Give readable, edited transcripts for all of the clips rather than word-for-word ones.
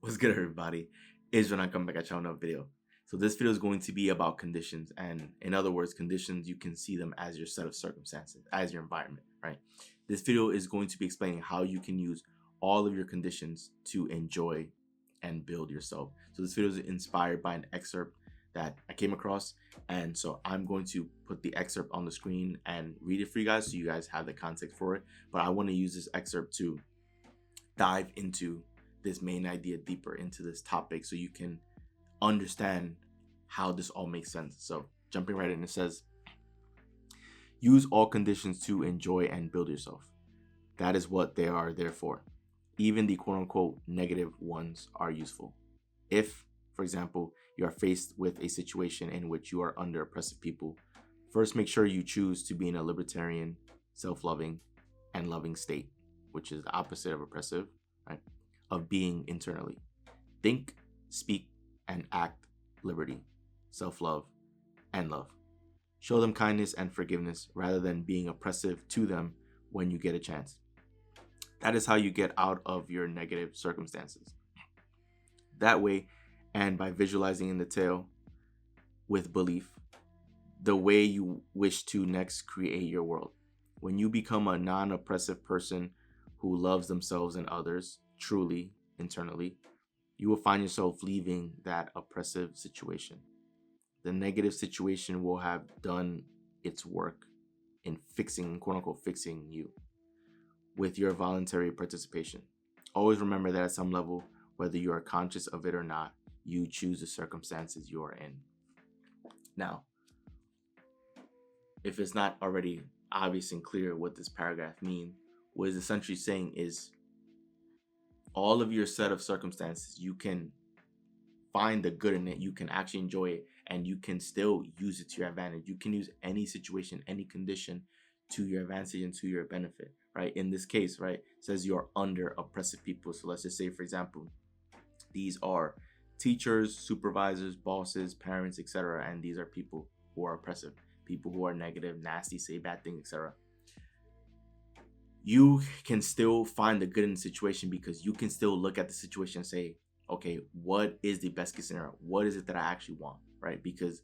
What's good, everybody? Is when I come back at you on another video. So this video is going to be about conditions, and in other words, conditions, you can see them as your set of circumstances, as your environment, right? This video is going to be explaining how you can use all of your conditions to enjoy and build yourself. So this video is inspired by an excerpt that I came across, and so I'm going to put the excerpt on the screen and read it for you guys so you guys have the context for it. But I want to use this excerpt to dive into this main idea deeper, into this topic, so you can understand how this all makes sense. So jumping right in, it says, use all conditions to enjoy and build yourself. That is what they are there for. Even the quote unquote negative ones are useful. If, for example, you are faced with a situation in which you are under oppressive people, first make sure you choose to be in a libertarian, self-loving, and loving state, which is the opposite of oppressive, right? Of being internally. Think, speak, and act liberty, self-love, and love. Show them kindness and forgiveness rather than being oppressive to them when you get a chance. That is how you get out of your negative circumstances. That way, and by visualizing in detail with belief, the way you wish to next create your world. When you become a non-oppressive person who loves themselves and others truly, internally, you will find yourself leaving that oppressive situation. The negative situation will have done its work in fixing, quote unquote, fixing you with your voluntary participation. Always remember that at some level, whether you are conscious of it or not, you choose the circumstances you are in. Now, if it's not already obvious and clear what this paragraph means, what it's essentially saying is all of your set of circumstances, you can find the good in it, you can actually enjoy it, and you can still use it to your advantage. You can use any situation, any condition to your advantage and to your benefit, right? In this case, right, it says you're under oppressive people. So let's just say, for example, these are teachers, supervisors, bosses, parents, etc. And these are people who are oppressive, people who are negative, nasty, say bad things, etc. You can still find the good in the situation because you can still look at the situation and say, okay, what is the best case scenario? What is it that I actually want, right? Because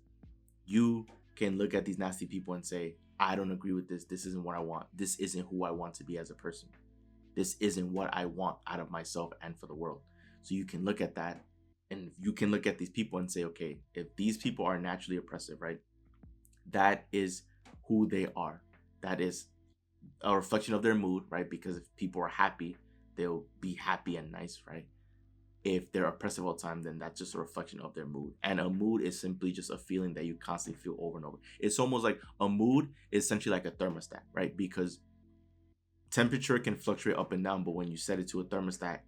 you can look at these nasty people and say, I don't agree with this. This isn't what I want. This isn't who I want to be as a person. This isn't what I want out of myself and for the world. So you can look at that, and you can look at these people and say, okay, if these people are naturally oppressive, right? That is who they are. That is a reflection of their mood, right? Because if people are happy, they'll be happy and nice, right? If they're oppressive all the time, then that's just a reflection of their mood. And a mood is simply just a feeling that you constantly feel over and over. It's almost like a mood is essentially like a thermostat, right? Because temperature can fluctuate up and down, but when you set it to a thermostat,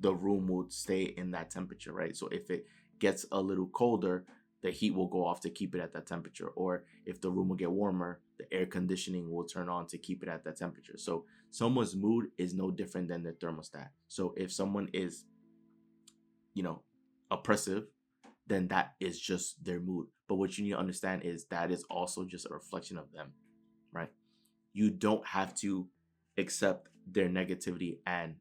the room will stay in that temperature, right? So if it gets a little colder, the heat will go off to keep it at that temperature. Or if the room will get warmer, the air conditioning will turn on to keep it at that temperature. So someone's mood is no different than their thermostat. So if someone is, oppressive, then that is just their mood. But what you need to understand is that is also just a reflection of them, right? You don't have to accept their negativity and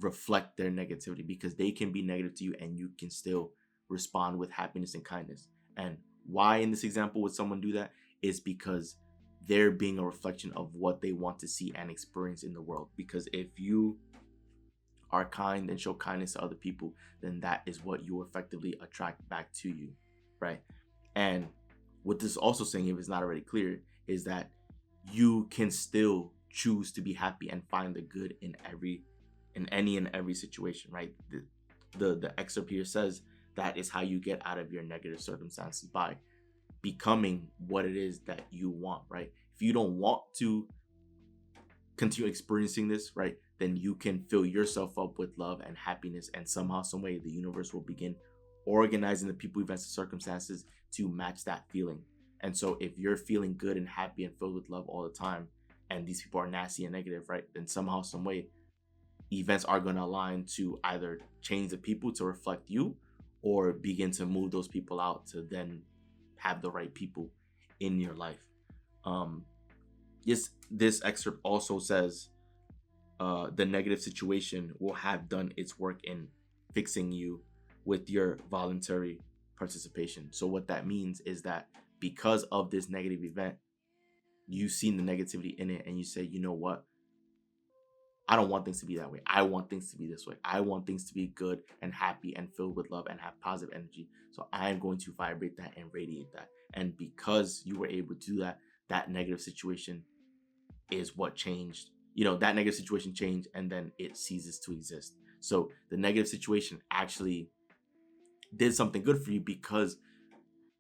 reflect their negativity, because they can be negative to you and you can still respond with happiness and kindness. And why in this example would someone do that is because they're being a reflection of what they want to see and experience in the world. Because if you are kind and show kindness to other people, then that is what you effectively attract back to you, right? And what this is also saying, if it's not already clear, is that you can still choose to be happy and find the good in any and every situation, right? The excerpt here says that is how you get out of your negative circumstances, by becoming what it is that you want, right? If you don't want to continue experiencing this, right, then you can fill yourself up with love and happiness, and somehow, some way, the universe will begin organizing the people, events, and circumstances to match that feeling. And so if you're feeling good and happy and filled with love all the time, and these people are nasty and negative, right, then somehow, some way, events are going to align to either change the people to reflect you, or begin to move those people out to then have the right people in your life. This excerpt also says the negative situation will have done its work in fixing you with your voluntary participation. So what that means is that because of this negative event, you've seen the negativity in it and you say, you know what? I don't want things to be that way. I want things to be this way. I want things to be good and happy and filled with love and have positive energy. So I am going to vibrate that and radiate that. And because you were able to do that, that negative situation is what changed. That negative situation changed and then it ceases to exist. So the negative situation actually did something good for you because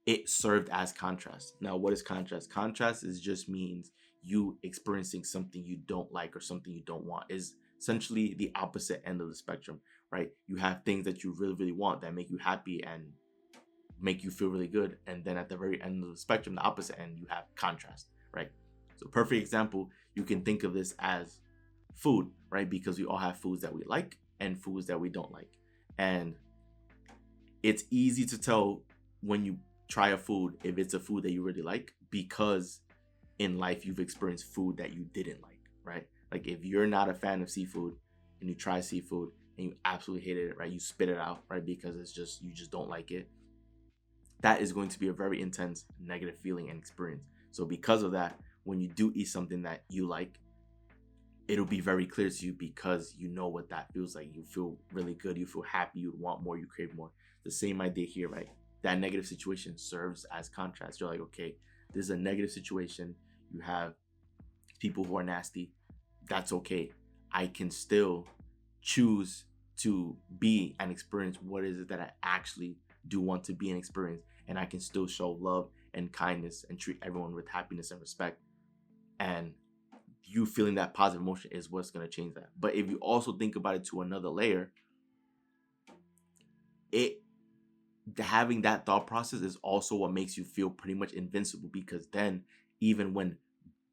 it served as contrast. Now, what is contrast? Contrast is just means you experiencing something you don't like or something you don't want, is essentially the opposite end of the spectrum, right? You have things that you really, really want that make you happy and make you feel really good. And then at the very end of the spectrum, the opposite end, you have contrast, right? So perfect example, you can think of this as food, right? Because we all have foods that we like and foods that we don't like. And it's easy to tell when you try a food if it's a food that you really like, because in life you've experienced food that you didn't like, right? Like if you're not a fan of seafood and you try seafood and you absolutely hated it, right? You spit it out, right? Because you just don't like it. That is going to be a very intense negative feeling and experience. So because of that, when you do eat something that you like, it'll be very clear to you because you know what that feels like. You feel really good. You feel happy. You want more. You crave more. The same idea here, right? That negative situation serves as contrast. You're like, okay, this is a negative situation. You have people who are nasty. That's okay. I can still choose to be and experience what is it that I actually do want to be and experience. And I can still show love and kindness and treat everyone with happiness and respect. And you feeling that positive emotion is what's going to change that. But if you also think about it to another layer, having that thought process is also what makes you feel pretty much invincible, because then even when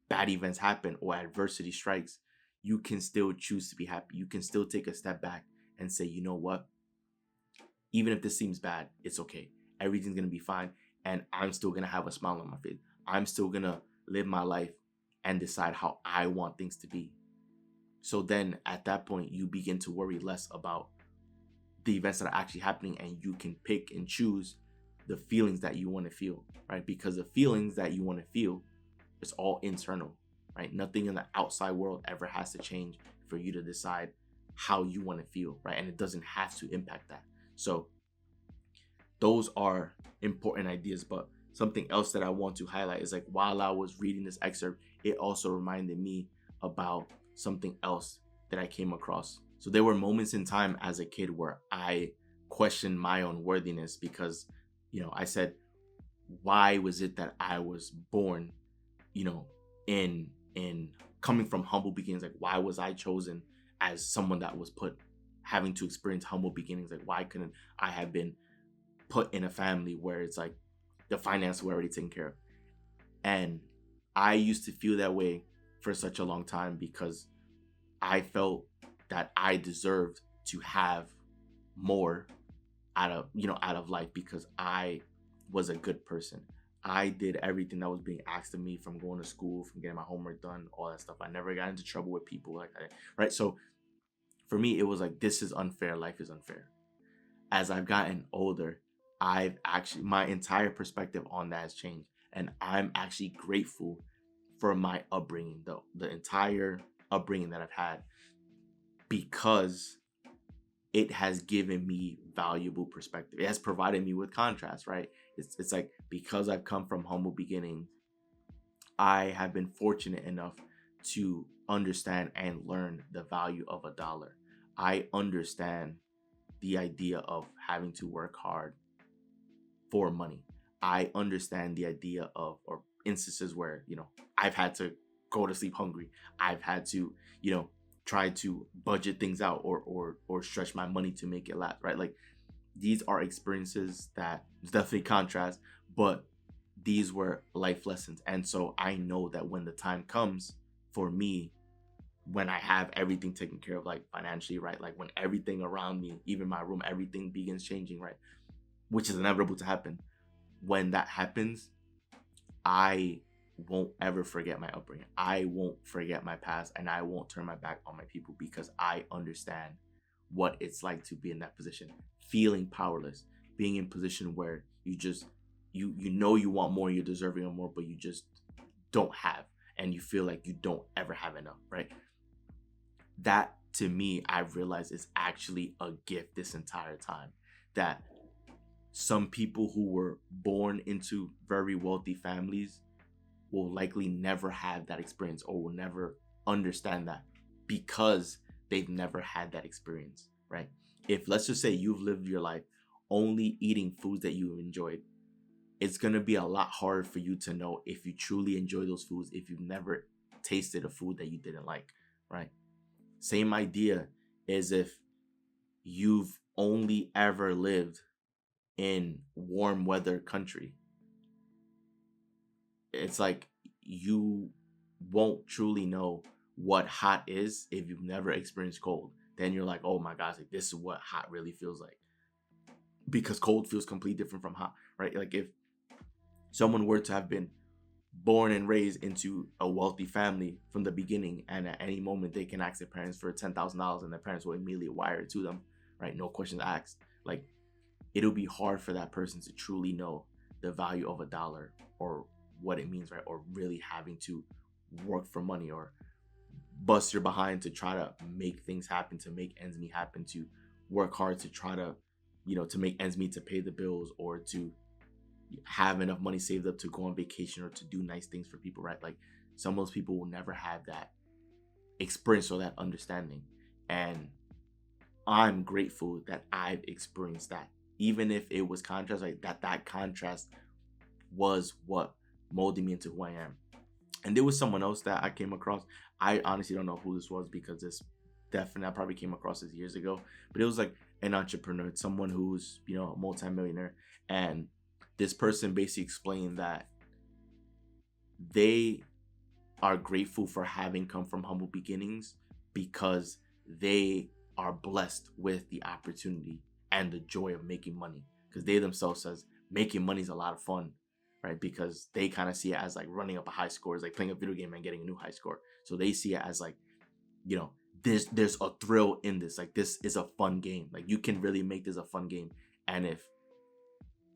bad events happen or adversity strikes, you can still choose to be happy. You can still take a step back and say, you know what? Even if this seems bad, it's okay. Everything's going to be fine. And I'm still going to have a smile on my face. I'm still going to live my life and decide how I want things to be. So then at that point, you begin to worry less about the events that are actually happening, and you can pick and choose the feelings that you want to feel, right? Because the feelings that you want to feel, it's all internal, right? Nothing in the outside world ever has to change for you to decide how you want to feel, right? And it doesn't have to impact that. So those are important ideas. But something else that I want to highlight is, like, while I was reading this excerpt, it also reminded me about something else that I came across. So there were moments in time as a kid where I questioned my own worthiness, because, I said, why was it that I was born, in coming from humble beginnings? Like, why was I chosen as someone that was put having to experience humble beginnings? Like, why couldn't I have been put in a family where it's like the finances were already taken care of? And I used to feel that way for such a long time because I felt that I deserved to have more out of life, because I was a good person. I did everything that was being asked of me, from going to school, from getting my homework done, all that stuff. I never got into trouble with people like that, right? So for me, it was like, this is unfair. Life is unfair. As I've gotten older, my entire perspective on that has changed. And I'm actually grateful for my upbringing, though, the entire upbringing that I've had, because it has given me valuable perspective. It has provided me with contrast, right? It's like, because I've come from humble beginnings, I have been fortunate enough to understand and learn the value of a dollar. I understand the idea of having to work hard for money. I understand the idea of, or instances where, I've had to go to sleep hungry. I've had to, try to budget things out, or stretch my money to make it last, right? Like, these are experiences that definitely contrast, but these were life lessons. And so I know that when the time comes for me, when I have everything taken care of, like financially, right? Like when everything around me, even my room, everything begins changing, right? Which is inevitable to happen. When that happens, I won't ever forget my upbringing. I won't forget my past, and I won't turn my back on my people, because I understand what it's like to be in that position, feeling powerless, being in a position where you know you want more, you're deserving of more, but you just don't have, and you feel like you don't ever have enough, right? That to me, I've realized is actually a gift this entire time. That some people who were born into very wealthy families will likely never have that experience or will never understand that because they've never had that experience, right? If let's just say you've lived your life only eating foods that you enjoyed, it's going to be a lot harder for you to know if you truly enjoy those foods if you've never tasted a food that you didn't like, right? Same idea as if you've only ever lived in warm weather country. It's like you won't truly know what hot is if you've never experienced cold. Then you're like, oh my gosh, like this is what hot really feels like. Because cold feels completely different from hot, right? Like if someone were to have been born and raised into a wealthy family from the beginning, and at any moment they can ask their parents for $10,000 and their parents will immediately wire it to them, right? No questions asked. Like it'll be hard for that person to truly know the value of a dollar or what it means, right? Or really having to work for money or bust your behind to try to make things happen, to make ends meet happen, to work hard to try to, to make ends meet, to pay the bills or to have enough money saved up to go on vacation or to do nice things for people, right? Like some of those people will never have that experience or that understanding. And I'm grateful that I've experienced that. Even if it was contrast, like that contrast was what molded me into who I am. And there was someone else that I came across. I honestly don't know who this was because this definitely I probably came across this years ago. But it was like an entrepreneur, someone who's, a multimillionaire. And this person basically explained that they are grateful for having come from humble beginnings because they are blessed with the opportunity and the joy of making money. Because they themselves says making money is a lot of fun, right? Because they kind of see it as like running up a high score, is like playing a video game and getting a new high score. So they see it as like, there's a thrill in this. Like this is a fun game. Like you can really make this a fun game. And if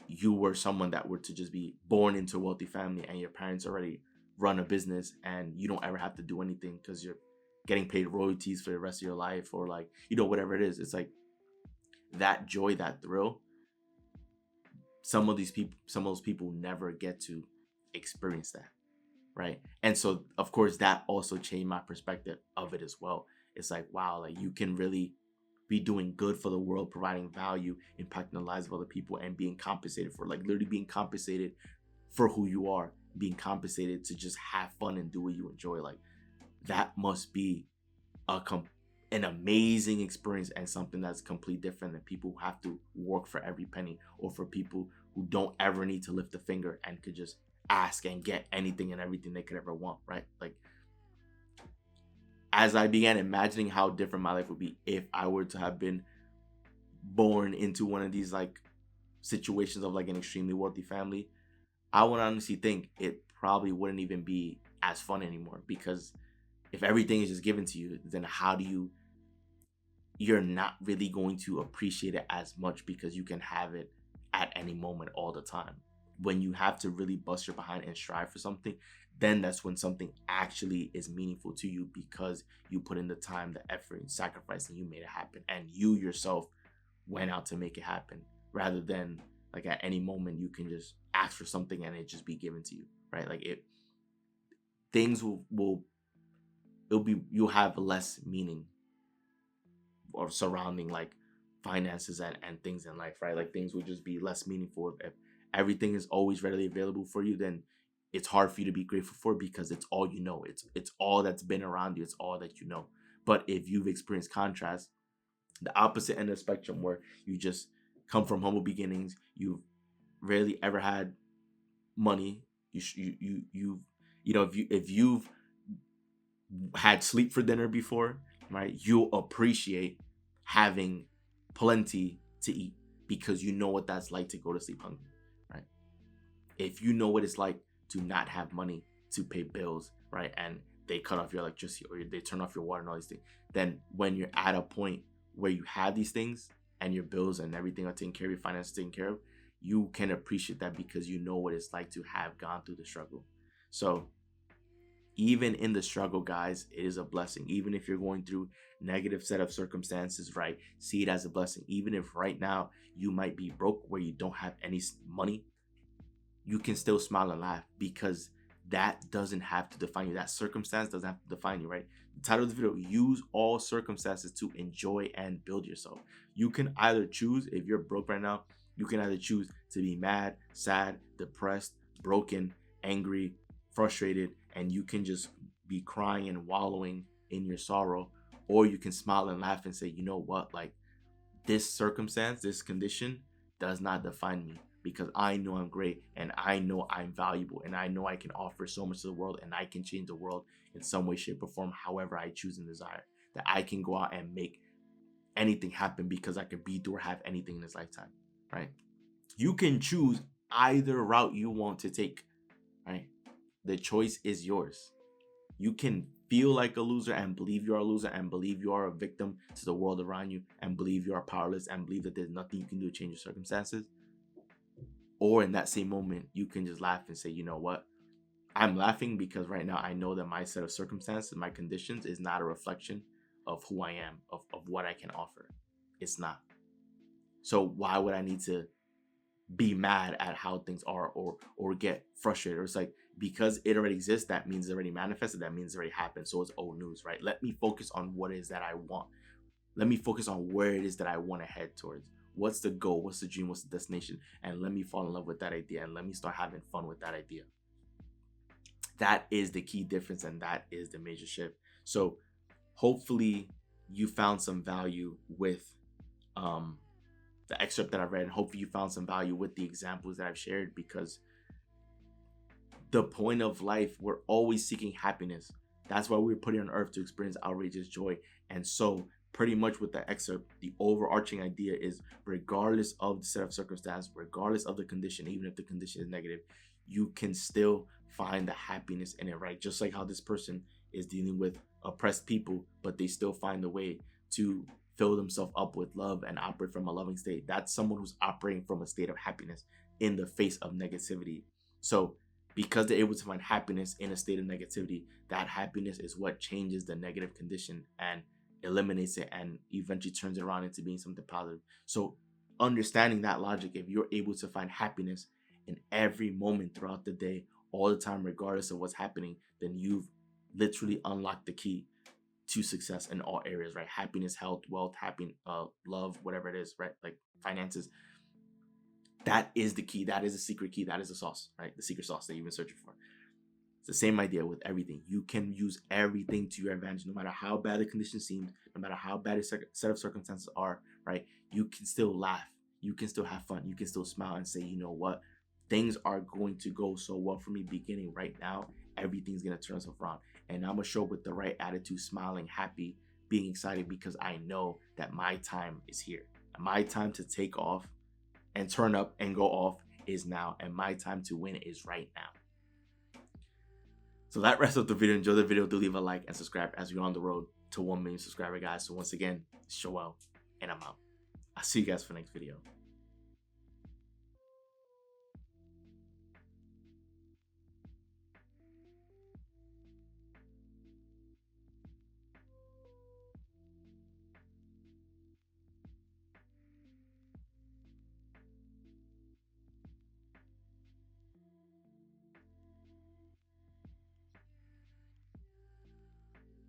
you were someone that were to just be born into a wealthy family and your parents already run a business and you don't ever have to do anything because you're getting paid royalties for the rest of your life or like, whatever it is, it's like that joy, that thrill. Some of those people never get to experience that, right? And so of course that also changed my perspective of it as well. It's like, wow, like you can really be doing good for the world, providing value, impacting the lives of other people, and being compensated for, like literally being compensated for who you are, being compensated to just have fun and do what you enjoy. Like that must be an amazing experience and something that's completely different than people who have to work for every penny, or for people who don't ever need to lift a finger and could just ask and get anything and everything they could ever want, right? Like as I began imagining how different my life would be if I were to have been born into one of these like situations of like an extremely wealthy family, I would honestly think it probably wouldn't even be as fun anymore. Because if everything is just given to you, then how do you're not really going to appreciate it as much because you can have it at any moment all the time. When you have to really bust your behind and strive for something, then that's when something actually is meaningful to you because you put in the time, the effort, and sacrifice, and you made it happen. And you yourself went out to make it happen, rather than like at any moment you can just ask for something and it just be given to you, right? Like things you'll have less meaning or surrounding like finances and things in life, right? Like things will just be less meaningful. If everything is always readily available for you, then it's hard for you to be grateful for because it's all you know. It's all that's been around you. It's all that you know. But if you've experienced contrast, the opposite end of the spectrum, where you just come from humble beginnings, you've rarely ever had money. If you've had sleep for dinner before, right? You'll appreciate having plenty to eat because you know what that's like to go to sleep hungry, right? If you know what it's like to not have money to pay bills, right? And they cut off your electricity or they turn off your water and all these things, then when you're at a point where you have these things and your bills and everything are taken care of, your finances taken care of, you can appreciate that because you know what it's like to have gone through the struggle. So even in the struggle, guys, it is a blessing. Even if you're going through negative set of circumstances, right? See it as a blessing. Even if right now you might be broke where you don't have any money, you can still smile and laugh because that doesn't have to define you. That circumstance doesn't have to define you, right? The title of the video, use all circumstances to enjoy and build yourself. You can either choose, if you're broke right now, you can either choose to be mad, sad, depressed, broken, angry, frustrated, and you can just be crying and wallowing in your sorrow, or you can smile and laugh and say, you know what, like this circumstance, this condition does not define me because I know I'm great and I know I'm valuable and I know I can offer so much to the world and I can change the world in some way, shape, or form, however I choose and desire. That I can go out and make anything happen because I can be, do, or have anything in this lifetime, right? You can choose either route you want to take, right? The choice is yours. You can feel like a loser and believe you are a loser and believe you are a victim to the world around you and believe you are powerless and believe that there's nothing you can do to change your circumstances. Or in that same moment, you can just laugh and say, you know what? I'm laughing because right now I know that my set of circumstances, my conditions is not a reflection of who I am, of what I can offer. It's not. So why would I need to be mad at how things are or get frustrated? Or it's like, because it already exists, that means it already manifested, that means it already happened, so it's old news, right? Let me focus on what it is that I want. Let me focus on where it is that I want to head towards. What's the goal? What's the dream? What's the destination? And let me fall in love with that idea and let me start having fun with that idea. That is the key difference, and that is the major shift. So hopefully you found some value with the excerpt that I read, and hopefully you found some value with the examples that I've shared, because the point of life, we're always seeking happiness. That's why we're put on earth, to experience outrageous joy. And so pretty much with the excerpt, the overarching idea is, regardless of the set of circumstance, regardless of the condition, even if the condition is negative, you can still find the happiness in it, right? Just like how this person is dealing with oppressed people, but they still find a way to fill themselves up with love and operate from a loving state. That's someone who's operating from a state of happiness in the face of negativity. So because they're able to find happiness in a state of negativity, that happiness is what changes the negative condition and eliminates it and eventually turns it around into being something positive. So understanding that logic, if you're able to find happiness in every moment throughout the day, all the time, regardless of what's happening, then you've literally unlocked the key to success in all areas, right? Happiness, health, wealth, love, whatever it is, right? Like finances. That is the key. That is the secret key. That is the sauce, right? The secret sauce that you've been searching for. It's the same idea with everything. You can use everything to your advantage, no matter how bad the condition seems, no matter how bad a set of circumstances are, right? You can still laugh. You can still have fun. You can still smile and say, you know what? Things are going to go so well for me beginning right now. Everything's going to turn itself around. And I'm going to show up with the right attitude, smiling, happy, being excited, because I know that my time is here. My time to take off and turn up and go off is now. And my time to win is right now. So that wraps up the video. Enjoy the video. Do leave a like and subscribe as we're on the road to 1 million subscribers, guys. So once again, it's Joel, and I'm out. I'll see you guys for the next video.